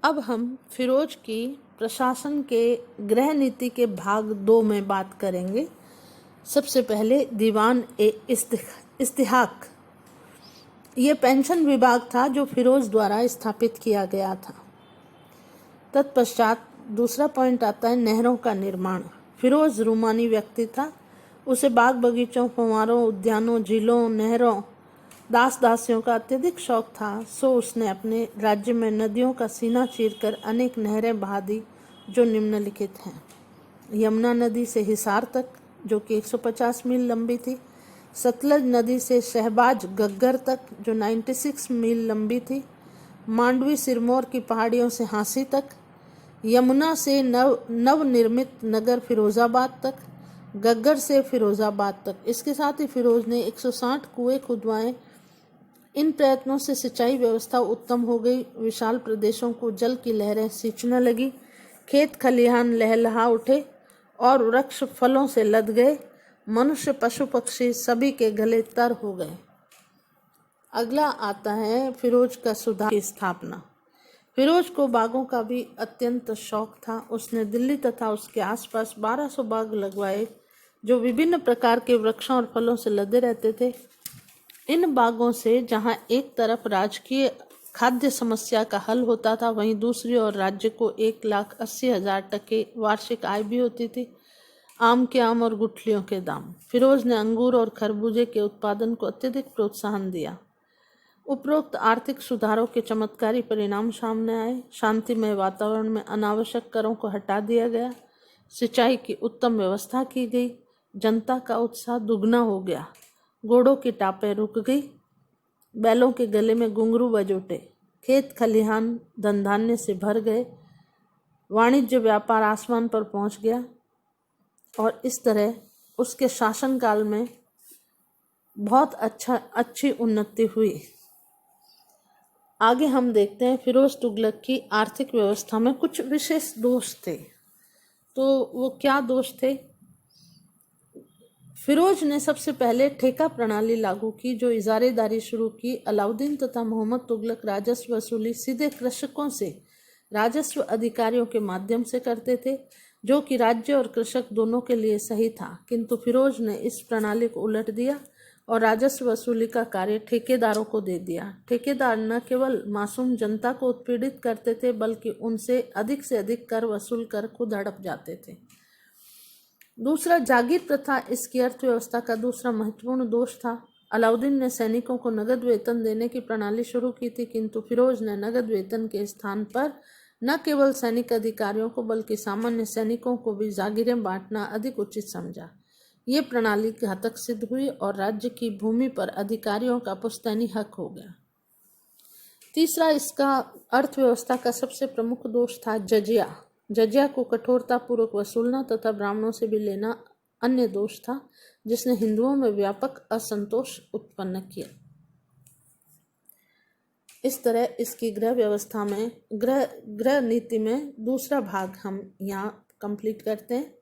अब हम फिरोज की प्रशासन के गृह नीति के भाग 2 में बात करेंगे। सबसे पहले दीवान इस्तिहाक, ये पेंशन विभाग था जो फिरोज द्वारा स्थापित किया गया था। तत्पश्चात दूसरा पॉइंट आता है नहरों का निर्माण। फिरोज रूमानी व्यक्ति था। उसे बाग बगीचों, फव्वारों, उद्यानों, झीलों, नहरों, दास दासियों का अत्यधिक शौक था। सो उसने अपने राज्य में नदियों का सीना चीरकर अनेक नहरें बहा दी जो निम्नलिखित हैं। यमुना नदी से हिसार तक जो कि 150 मील लंबी थी, सतलज नदी से शहबाज गग्गर तक जो 96 मील लंबी थी, मांडवी सिरमौर की पहाड़ियों से हांसी तक, यमुना से नवनिर्मित नगर फिरोजाबाद तक, गग्गर से फिरोजाबाद तक। इसके साथ ही फिरोज ने 160 कुएं खुदवाए। इन प्रयत्नों से सिंचाई व्यवस्था उत्तम हो गई। विशाल प्रदेशों को जल की लहरें सींचने लगी। खेत खलिहान लहलहा उठे और वृक्ष फलों से लद गए। मनुष्य, पशु, पक्षी सभी के गले तर हो गए। अगला आता है फिरोज का सुधार की स्थापना। फिरोज को बागों का भी अत्यंत शौक था। उसने दिल्ली तथा उसके आसपास 1200 बाग लगवाए जो विभिन्न प्रकार के वृक्षों और फलों से लदे रहते थे। इन बागों से जहां एक तरफ राजकीय खाद्य समस्या का हल होता था, वहीं दूसरी ओर राज्य को 1,80,000 टके वार्षिक आय भी होती थी। आम के आम और गुठलियों के दाम। फिरोज ने अंगूर और खरबूजे के उत्पादन को अत्यधिक प्रोत्साहन दिया। उपरोक्त आर्थिक सुधारों के चमत्कारी परिणाम सामने आए। शांतिमय वातावरण में अनावश्यक करों को हटा दिया गया। सिंचाई की उत्तम व्यवस्था की गई। जनता का उत्साह दुगना हो गया। घोड़ों की टापें रुक गई। बैलों के गले में घुंघरू बज उठे। खेत खलिहान धन धान्य से भर गए। वाणिज्य व्यापार आसमान पर पहुंच गया। और इस तरह उसके शासनकाल में बहुत अच्छी उन्नति हुई। आगे हम देखते हैं फिरोज तुगलक की आर्थिक व्यवस्था में कुछ विशेष दोष थे। तो वो क्या दोष थे? फिरोज ने सबसे पहले ठेका प्रणाली लागू की जो इजारेदारी शुरू की। अलाउद्दीन तथा मोहम्मद तुगलक राजस्व वसूली सीधे कृषकों से राजस्व अधिकारियों के माध्यम से करते थे, जो कि राज्य और कृषक दोनों के लिए सही था। किंतु फिरोज ने इस प्रणाली को उलट दिया और राजस्व वसूली का कार्य ठेकेदारों को दे दिया। ठेकेदार न केवल मासूम जनता को उत्पीड़ित करते थे, बल्कि उनसे से अधिक कर वसूल कर खुद हड़प जाते थे। दूसरा, जागीर प्रथा इसकी अर्थव्यवस्था का दूसरा महत्वपूर्ण दोष था। अलाउद्दीन ने सैनिकों को नगद वेतन देने की प्रणाली शुरू की थी, किंतु फिरोज ने नगद वेतन के स्थान पर न केवल सैनिक अधिकारियों को बल्कि सामान्य सैनिकों को भी जागीरें बांटना अधिक उचित समझा। ये प्रणाली घातक सिद्ध हुई और राज्य की भूमि पर अधिकारियों का पुश्तैनी हक हो गया। तीसरा, इसका अर्थव्यवस्था का सबसे प्रमुख दोष था जजिया। जजिया को कठोरता पूर्वक वसूलना तथा ब्राह्मणों से भी लेना अन्य दोष था, जिसने हिंदुओं में व्यापक असंतोष उत्पन्न किया। इस तरह इसकी गृह व्यवस्था में गृह नीति में दूसरा भाग हम यहाँ कंप्लीट करते हैं।